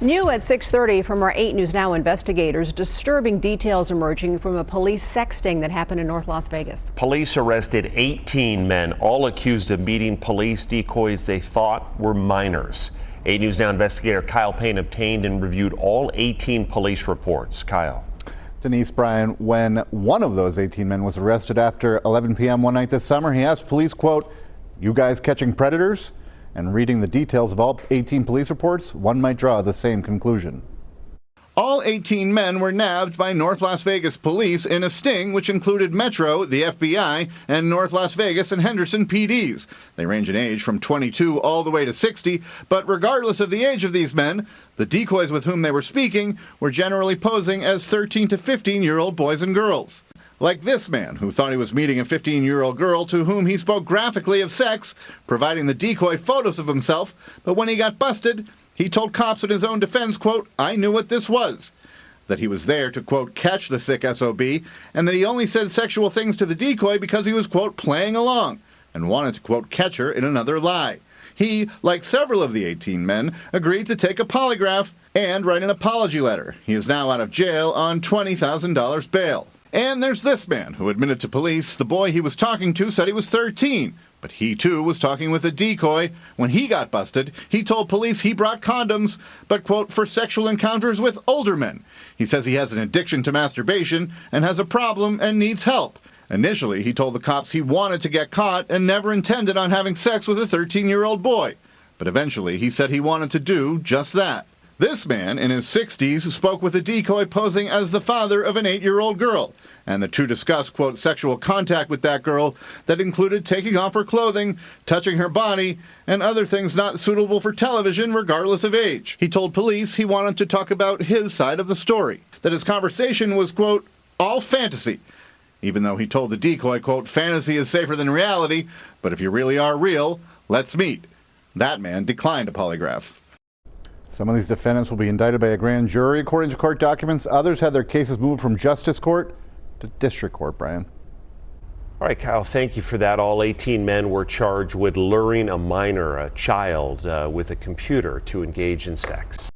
New at 6:30 from our 8 News Now investigators, disturbing details emerging from a police sex sting that happened in North Las Vegas. Police arrested 18 men, all accused of meeting police decoys they thought were minors. 8 News Now investigator Kyle Payne obtained and reviewed all 18 police reports. Kyle. Denise, Brian, when one of those 18 men was arrested after 11 p.m. one night this summer, he asked police, quote, "You guys catching predators?" And reading the details of all 18 police reports, one might draw the same conclusion. All 18 men were nabbed by North Las Vegas police in a sting which included Metro, the FBI, and North Las Vegas and Henderson PDs. They range in age from 22 all the way to 60, but regardless of the age of these men, the decoys with whom they were speaking were generally posing as 13 to 15-year-old boys and girls. Like this man, who thought he was meeting a 15-year-old girl to whom he spoke graphically of sex, providing the decoy photos of himself, but when he got busted, he told cops in his own defense, quote, "I knew what this was." That he was there to, quote, catch the sick SOB, and that he only said sexual things to the decoy because he was, quote, playing along, and wanted to, quote, catch her in another lie. He, like several of the 18 men, agreed to take a polygraph and write an apology letter. He is now out of jail on $20,000 bail. And there's this man who admitted to police the boy he was talking to said he was 13, but he too was talking with a decoy. When he got busted, he told police he brought condoms, but, quote, for sexual encounters with older men. He says he has an addiction to masturbation and has a problem and needs help. Initially, he told the cops he wanted to get caught and never intended on having sex with a 13-year-old boy. But eventually, he said he wanted to do just that. This man, in his 60s, spoke with a decoy posing as the father of an 8-year-old girl, and the two discussed, quote, sexual contact with that girl that included taking off her clothing, touching her body, and other things not suitable for television regardless of age. He told police he wanted to talk about his side of the story, that his conversation was, quote, all fantasy, even though he told the decoy, quote, fantasy is safer than reality, but if you really are real, let's meet. That man declined a polygraph. Some of these defendants will be indicted by a grand jury, according to court documents. Others had their cases moved from justice court to district court, Brian. All right, Kyle, thank you for that. All 18 men were charged with luring a minor, a child, with a computer to engage in sex.